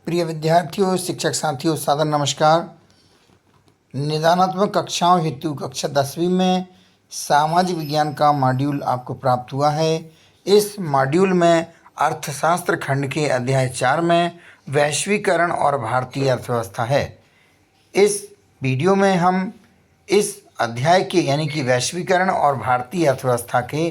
प्रिय विद्यार्थियों, शिक्षक साथियों, सादर नमस्कार। निदानात्मक कक्षाओं हेतु कक्षा 10वीं में सामाजिक विज्ञान का मॉड्यूल आपको प्राप्त हुआ है। इस मॉड्यूल में अर्थशास्त्र खंड के अध्याय 4 में वैश्वीकरण और भारतीय अर्थव्यवस्था है। इस वीडियो में हम इस अध्याय के यानी कि वैश्वीकरण और भारतीय अर्थव्यवस्था के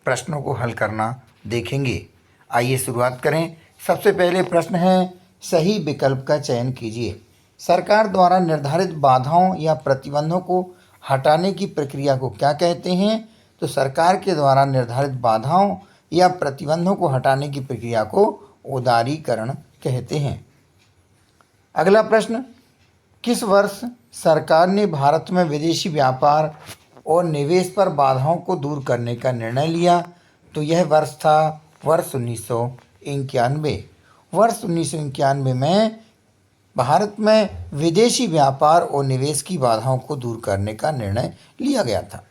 प्रश्नों को हल करना देखेंगे। आइए शुरुआत करें। सबसे पहले प्रश्न है, सही विकल्प का चयन कीजिए। सरकार द्वारा निर्धारित बाधाओं या प्रतिबंधों को हटाने की प्रक्रिया को क्या कहते हैं? तो सरकार के द्वारा निर्धारित बाधाओं या प्रतिबंधों को हटाने की प्रक्रिया को उदारीकरण कहते हैं। अगला प्रश्न, किस वर्ष सरकार ने भारत में विदेशी व्यापार और निवेश पर बाधाओं को दूर करने का निर्णय लिया? तो यह वर्ष था वर्ष 1991। वर्ष 1991 में भारत में विदेशी व्यापार और निवेश की बाधाओं को दूर करने का निर्णय लिया गया था।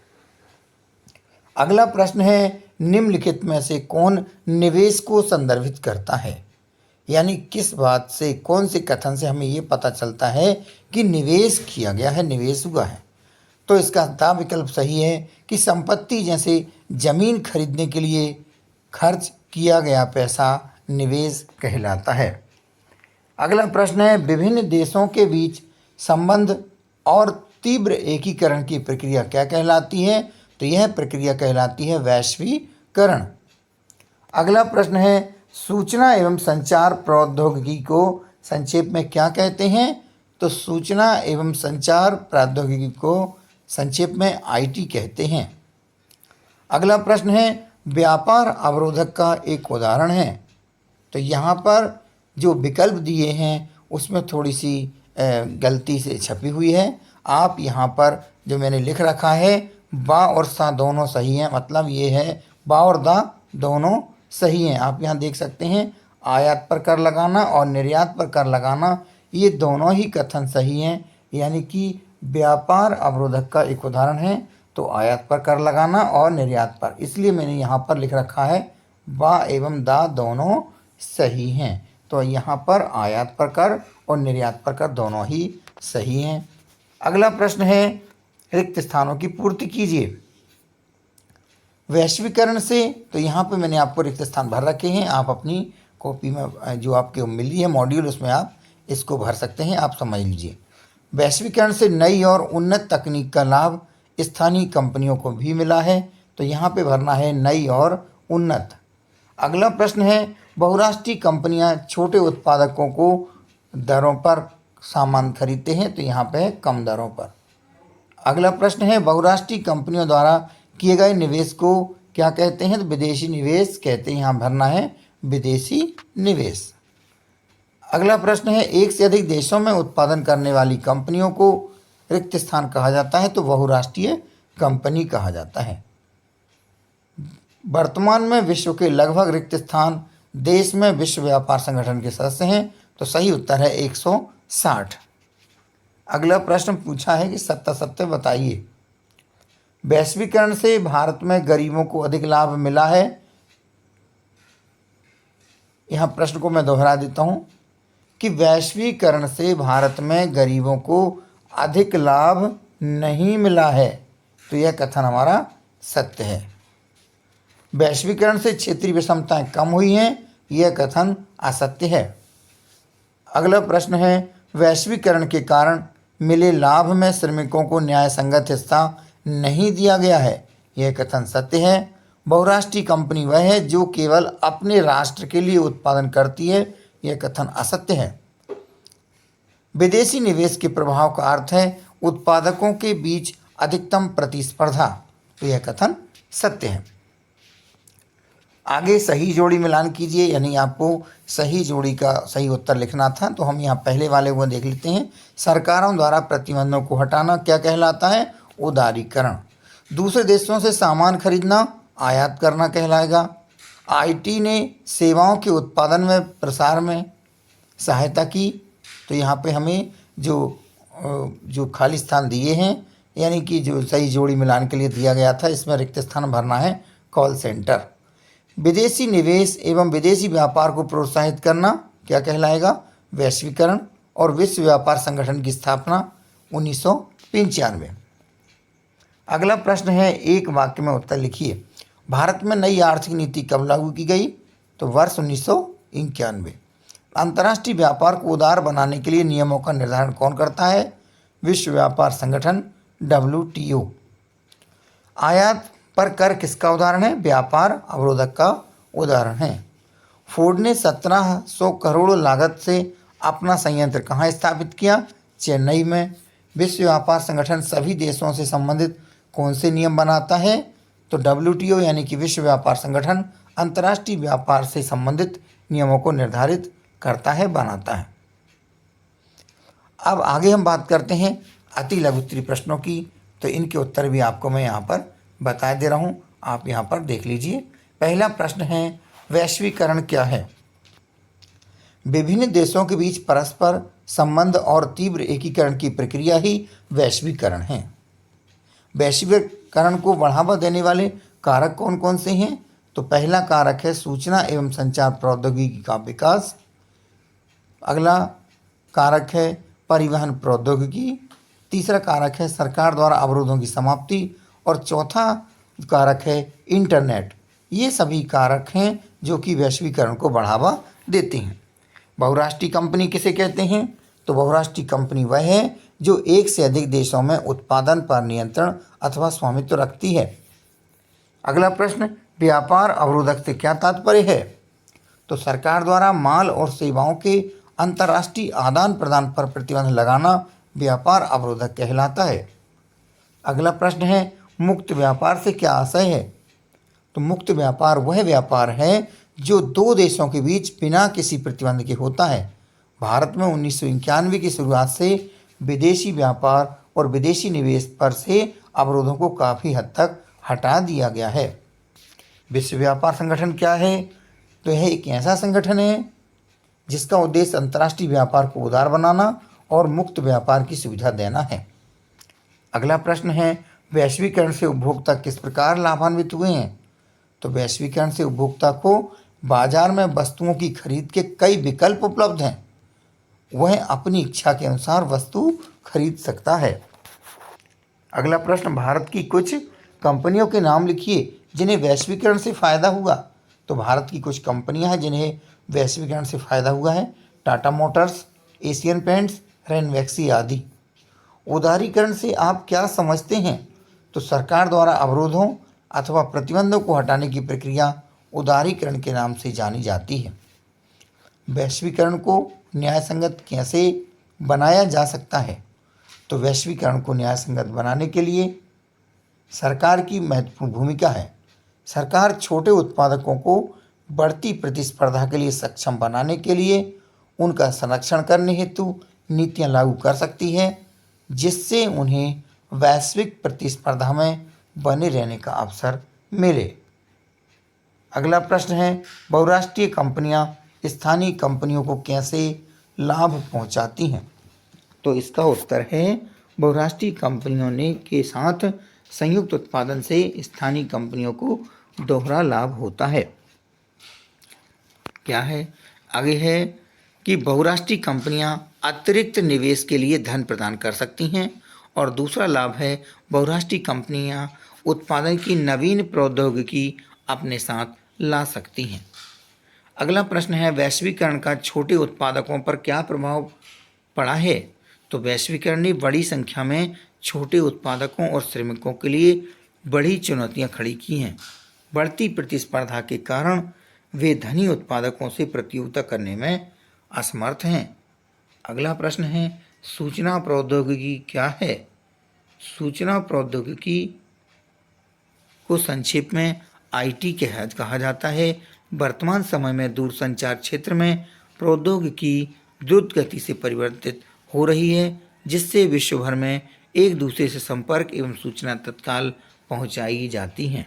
अगला प्रश्न है, निम्नलिखित में से कौन निवेश को संदर्भित करता है? यानी किस बात से, कौन से कथन से हमें ये पता चलता है कि निवेश किया गया है, निवेश हुआ है? तो इसका दा विकल्प सही है कि संपत्ति जैसे जमीन खरीदने के लिए खर्च किया गया पैसा निवेश कहलाता है। अगला प्रश्न है, विभिन्न देशों के बीच संबंध और तीव्र एकीकरण की प्रक्रिया क्या कहलाती है? तो यह प्रक्रिया कहलाती है वैश्वीकरण। अगला प्रश्न है, सूचना एवं संचार प्रौद्योगिकी को संक्षेप में क्या कहते हैं? तो सूचना एवं संचार प्रौद्योगिकी को संक्षेप में आईटी कहते हैं। अगला प्रश्न है, व्यापार अवरोधक का एक उदाहरण है। तो यहाँ पर जो विकल्प दिए हैं उसमें थोड़ी सी गलती से छपी हुई है। आप यहाँ पर जो मैंने लिख रखा है बा और सा दोनों सही हैं, मतलब ये है बा और दा दोनों सही हैं। आप यहाँ देख सकते हैं आयात पर कर लगाना और निर्यात पर कर लगाना, ये दोनों ही कथन सही हैं। यानी कि व्यापार अवरोधक का एक उदाहरण है तो आयात पर कर लगाना और निर्यात पर, इसलिए मैंने यहाँ पर लिख रखा है बा एवं दा दोनों सही हैं। तो यहाँ पर आयात पर कर और निर्यात पर कर दोनों ही सही हैं। अगला प्रश्न है, रिक्त स्थानों की पूर्ति कीजिए। वैश्वीकरण से, तो यहाँ पे मैंने आपको रिक्त स्थान भर रखे हैं। आप अपनी कॉपी में जो आपको मिली है मॉड्यूल, उसमें आप इसको भर सकते हैं। आप समझ लीजिए, वैश्वीकरण से नई और उन्नत तकनीक का लाभ स्थानीय कंपनियों को भी मिला है। तो यहाँ पे भरना है नई और उन्नत। अगला प्रश्न है, बहुराष्ट्रीय कंपनियां छोटे उत्पादकों को दरों पर सामान खरीदते हैं। तो यहाँ पे है कम दरों पर। अगला प्रश्न है, बहुराष्ट्रीय कंपनियों द्वारा किए गए निवेश को क्या कहते हैं? तो विदेशी निवेश कहते हैं। यहाँ भरना है विदेशी निवेश। अगला प्रश्न है, एक से अधिक देशों में उत्पादन करने वाली कंपनियों को रिक्त स्थान कहा जाता है। तो बहुराष्ट्रीय कंपनी कहा जाता है। वर्तमान में विश्व के लगभग रिक्त स्थान देश में विश्व व्यापार संगठन के सदस्य हैं। तो सही उत्तर है 160। अगला प्रश्न पूछा है कि सत्ता सत्य बताइए। वैश्वीकरण से भारत में गरीबों को अधिक लाभ मिला है। यहाँ प्रश्न को मैं दोहरा देता हूँ कि वैश्वीकरण से भारत में गरीबों को अधिक लाभ नहीं मिला है। तो यह कथन हमारा सत्य है। वैश्वीकरण से क्षेत्रीय विषमताएं कम हुई हैं, यह कथन असत्य है। अगला प्रश्न है, वैश्वीकरण के कारण मिले लाभ में श्रमिकों को न्याय संगत हिस्सा नहीं दिया गया है, यह कथन सत्य है। बहुराष्ट्रीय कंपनी वह है जो केवल अपने राष्ट्र के लिए उत्पादन करती है, यह कथन असत्य है। विदेशी निवेश के प्रभाव का अर्थ है उत्पादकों के बीच अधिकतम प्रतिस्पर्धा, तो यह कथन सत्य है। आगे सही जोड़ी मिलान कीजिए, यानी आपको सही जोड़ी का सही उत्तर लिखना था। तो हम यहाँ पहले वाले को देख लेते हैं। सरकारों द्वारा प्रतिबंधों को हटाना क्या कहलाता है? उदारीकरण। दूसरे देशों से सामान खरीदना आयात करना कहलाएगा। आईटी ने सेवाओं के उत्पादन में प्रसार में सहायता की। तो यहाँ पे हमें जो खाली स्थान दिए हैं, यानी कि जो सही जोड़ी मिलान के लिए दिया गया था, इसमें रिक्त स्थान भरना है कॉल सेंटर। विदेशी निवेश एवं विदेशी व्यापार को प्रोत्साहित करना क्या कहलाएगा? वैश्वीकरण और विश्व व्यापार संगठन की स्थापना 1995। अगला प्रश्न है, एक वाक्य में उत्तर लिखिए। भारत में नई आर्थिक नीति कब लागू की गई? तो वर्ष 1991। अंतर्राष्ट्रीय व्यापार को उदार बनाने के लिए नियमों का निर्धारण कौन करता है? विश्व व्यापार संगठन WTO। आयात पर कर किसका उदाहरण है? व्यापार अवरोधक का उदाहरण है। फोर्ड ने 1700 करोड़ लागत से अपना संयंत्र कहाँ स्थापित किया? चेन्नई में। विश्व व्यापार संगठन सभी देशों से संबंधित कौन से नियम बनाता है? तो WTO यानी कि विश्व व्यापार संगठन अंतर्राष्ट्रीय व्यापार से संबंधित नियमों को निर्धारित करता है, बनाता है। अब आगे हम बात करते हैं अति लघु उत्तरीय प्रश्नों की। तो इनके उत्तर भी आपको मैं यहाँ पर बता दे रहा हूँ, आप यहाँ पर देख लीजिए। पहला प्रश्न है, वैश्वीकरण क्या है? विभिन्न देशों के बीच परस्पर संबंध और तीव्र एकीकरण की प्रक्रिया ही वैश्वीकरण है। वैश्वीकरण को बढ़ावा देने वाले कारक कौन कौन से हैं? तो पहला कारक है सूचना एवं संचार प्रौद्योगिकी का विकास। अगला कारक है परिवहन प्रौद्योगिकी। तीसरा कारक है सरकार द्वारा अवरोधों की समाप्ति। और चौथा कारक है इंटरनेट। ये सभी कारक हैं जो कि वैश्वीकरण को बढ़ावा देते हैं। बहुराष्ट्रीय कंपनी किसे कहते हैं? तो बहुराष्ट्रीय कंपनी वह है जो एक से अधिक देशों में उत्पादन पर नियंत्रण अथवा स्वामित्व रखती है। अगला प्रश्न, व्यापार अवरोधक से क्या तात्पर्य है? तो सरकार द्वारा माल और सेवाओं के अंतर्राष्ट्रीय आदान प्रदान पर प्रतिबंध लगाना व्यापार अवरोधक कहलाता है। अगला प्रश्न है, मुक्त व्यापार से क्या आशय है? तो मुक्त व्यापार वह व्यापार है जो दो देशों के बीच बिना किसी प्रतिबंध के होता है। भारत में 1991 की शुरुआत से विदेशी व्यापार और विदेशी निवेश पर से अवरोधों को काफ़ी हद तक हटा दिया गया है। विश्व व्यापार संगठन क्या है? तो यह एक ऐसा संगठन है जिसका उद्देश्य अंतर्राष्ट्रीय व्यापार को उदार बनाना और मुक्त व्यापार की सुविधा देना है। अगला प्रश्न है, वैश्वीकरण से उपभोक्ता किस प्रकार लाभान्वित हुए हैं? तो वैश्वीकरण से उपभोक्ता को बाजार में वस्तुओं की खरीद के कई विकल्प उपलब्ध हैं। वह अपनी इच्छा के अनुसार वस्तु खरीद सकता है। अगला प्रश्न, भारत की कुछ कंपनियों के नाम लिखिए जिन्हें वैश्वीकरण से फ़ायदा हुआ। तो भारत की कुछ कंपनियां हैं जिन्हें वैश्वीकरण से फ़ायदा हुआ है। टाटा मोटर्स, एशियन पेंट्स, रेनवैक्सी आदि। उदारीकरण से आप क्या समझते हैं? तो सरकार द्वारा अवरोधों अथवा प्रतिबंधों को हटाने की प्रक्रिया उदारीकरण के नाम से जानी जाती है। वैश्वीकरण को न्यायसंगत कैसे बनाया जा सकता है? तो वैश्वीकरण को न्यायसंगत बनाने के लिए सरकार की महत्वपूर्ण भूमिका है। सरकार छोटे उत्पादकों को बढ़ती प्रतिस्पर्धा के लिए सक्षम बनाने के लिए उनका संरक्षण करने हेतु नीतियां लागू कर सकती है, जिससे उन्हें वैश्विक प्रतिस्पर्धा में बने रहने का अवसर मिले। अगला प्रश्न है, बहुराष्ट्रीय कंपनियां स्थानीय कंपनियों को कैसे लाभ पहुंचाती हैं? तो इसका उत्तर है, बहुराष्ट्रीय कंपनियों ने के साथ संयुक्त उत्पादन से स्थानीय कंपनियों को दोहरा लाभ होता है। क्या है? आगे है कि बहुराष्ट्रीय कंपनियां अतिरिक्त निवेश के लिए धन प्रदान कर सकती हैं। और दूसरा लाभ है, बहुराष्ट्रीय कंपनियां उत्पादन की नवीन प्रौद्योगिकी अपने साथ ला सकती हैं। अगला प्रश्न है, वैश्वीकरण का छोटे उत्पादकों पर क्या प्रभाव पड़ा है? तो वैश्वीकरण ने बड़ी संख्या में छोटे उत्पादकों और श्रमिकों के लिए बड़ी चुनौतियां खड़ी की हैं। बढ़ती प्रतिस्पर्धा के कारण वे धनी उत्पादकों से प्रतियोगिता करने में असमर्थ हैं। अगला प्रश्न है, सूचना प्रौद्योगिकी क्या है? सूचना प्रौद्योगिकी को संक्षेप में IT कहा जाता है। वर्तमान समय में दूरसंचार क्षेत्र में प्रौद्योगिकी द्रुत गति से परिवर्तित हो रही है, जिससे विश्व भर में एक दूसरे से संपर्क एवं सूचना तत्काल पहुंचाई जाती हैं।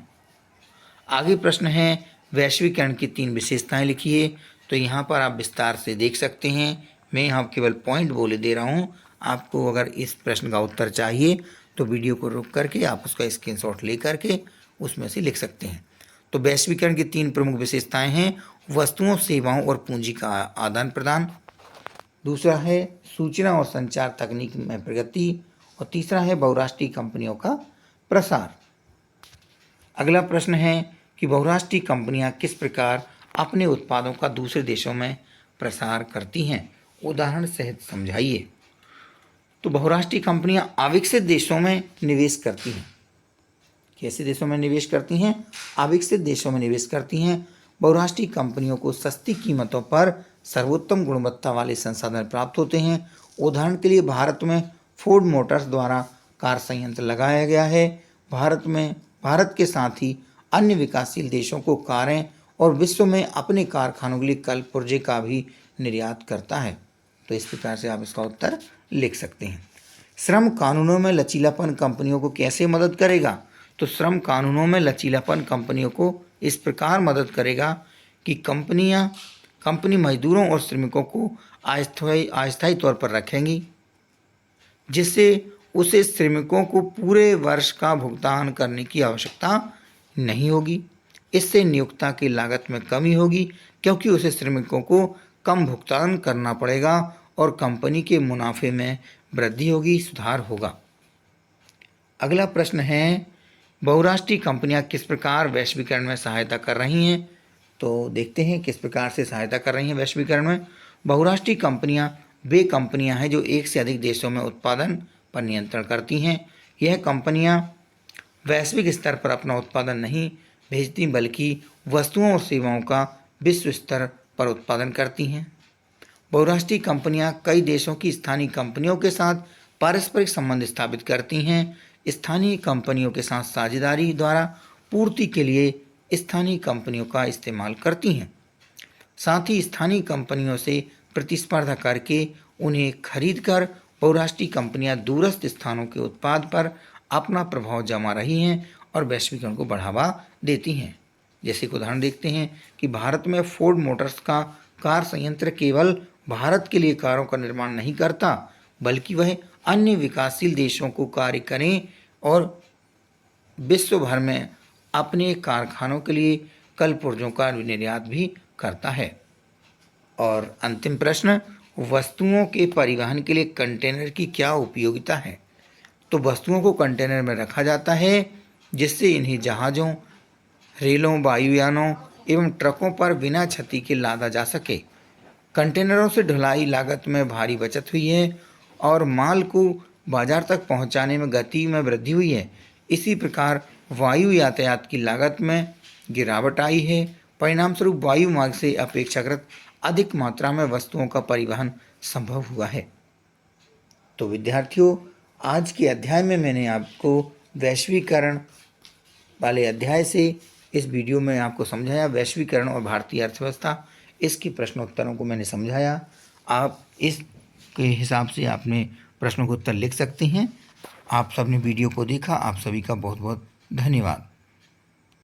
आगे प्रश्न है, वैश्वीकरण की 3 विशेषताएं लिखिए। तो यहाँ पर आप विस्तार से देख सकते हैं, मैं यहाँ केवल पॉइंट बोले दे रहा हूँ। आपको अगर इस प्रश्न का उत्तर चाहिए तो वीडियो को रोक करके आप उसका स्क्रीनशॉट ले करके उसमें से लिख सकते हैं। तो वैश्वीकरण की 3 प्रमुख विशेषताएं हैं, वस्तुओं, सेवाओं और पूंजी का आदान प्रदान, दूसरा है सूचना और संचार तकनीक में प्रगति और तीसरा है बहुराष्ट्रीय कंपनियों का प्रसार। अगला प्रश्न है कि बहुराष्ट्रीय कंपनियां किस प्रकार अपने उत्पादों का दूसरे देशों में प्रसार करती हैं, उदाहरण सहित समझाइए। तो बहुराष्ट्रीय कंपनियां अविकसित देशों में निवेश करती हैं। कैसे देशों में निवेश करती हैं? अविकसित देशों में निवेश करती हैं। बहुराष्ट्रीय कंपनियों को सस्ती कीमतों पर सर्वोत्तम गुणवत्ता वाले संसाधन प्राप्त होते हैं। उदाहरण के लिए भारत में फोर्ड मोटर्स द्वारा कार संयंत्र लगाया गया है। भारत के साथ ही अन्य विकासशील देशों को कारें और विश्व में अपने कारखानों के लिए कल पुर्जे का भी निर्यात करता है। तो इस प्रकार से आप इसका उत्तर लिख सकते हैं। श्रम कानूनों में लचीलापन कंपनियों को कैसे मदद करेगा? तो श्रम कानूनों में लचीलापन कंपनियों को इस प्रकार मदद करेगा कि कंपनी मजदूरों और श्रमिकों को अस्थायी तौर पर रखेंगी, जिससे उसे श्रमिकों को पूरे वर्ष का भुगतान करने की आवश्यकता नहीं होगी। इससे नियोक्ता की लागत में कमी होगी, क्योंकि उसे श्रमिकों को कम भुगतान करना पड़ेगा और कंपनी के मुनाफे में वृद्धि होगी, सुधार होगा। अगला प्रश्न है, बहुराष्ट्रीय कंपनियां किस प्रकार वैश्वीकरण में सहायता कर रही हैं? तो देखते हैं किस प्रकार से सहायता कर रही हैं वैश्वीकरण में। बहुराष्ट्रीय कंपनियां वे कंपनियां हैं जो एक से अधिक देशों में उत्पादन पर नियंत्रण करती हैं। यह कंपनियां वैश्विक स्तर पर अपना उत्पादन नहीं भेजती, बल्कि वस्तुओं और सेवाओं का विश्व स्तर पर उत्पादन करती हैं। बहुराष्ट्रीय कंपनियां कई देशों की स्थानीय कंपनियों के साथ पारस्परिक संबंध स्थापित करती हैं। स्थानीय कंपनियों के साथ साझेदारी द्वारा पूर्ति के लिए स्थानीय कंपनियों का इस्तेमाल करती हैं। साथ ही स्थानीय कंपनियों से प्रतिस्पर्धा करके उन्हें खरीदकर बहुराष्ट्रीय कंपनियां दूरस्थ स्थानों के उत्पाद पर अपना प्रभाव जमा रही हैं और वैश्वीकरण को बढ़ावा देती हैं। जैसे कि उदाहरण देखते हैं कि भारत में फोर्ड मोटर्स का कार संयंत्र केवल भारत के लिए कारों का निर्माण नहीं करता, बल्कि वह अन्य विकासशील देशों को कार्य करें और विश्व भर में अपने कारखानों के लिए कल पुर्जों का निर्यात भी करता है। और अंतिम प्रश्न, वस्तुओं के परिवहन के लिए कंटेनर की क्या उपयोगिता है? तो वस्तुओं को कंटेनर में रखा जाता है, जिससे इन्हें जहाज़ों, रेलों, वायुयानों एवं ट्रकों पर बिना क्षति के लादा जा सके। कंटेनरों से ढुलाई लागत में भारी बचत हुई है और माल को बाजार तक पहुंचाने में गति में वृद्धि हुई है। इसी प्रकार वायु यातायात की लागत में गिरावट आई है। परिणामस्वरूप वायु मार्ग से अपेक्षाकृत अधिक मात्रा में वस्तुओं का परिवहन संभव हुआ है। तो विद्यार्थियों, आज के अध्याय में मैंने आपको वैश्वीकरण वाले अध्याय से इस वीडियो में आपको समझाया वैश्वीकरण और भारतीय अर्थव्यवस्था, इसके प्रश्नोत्तरों को मैंने समझाया। आप इसके हिसाब से अपने प्रश्नों को उत्तर लिख सकते हैं। आप सबने वीडियो को देखा, आप सभी का बहुत बहुत धन्यवाद।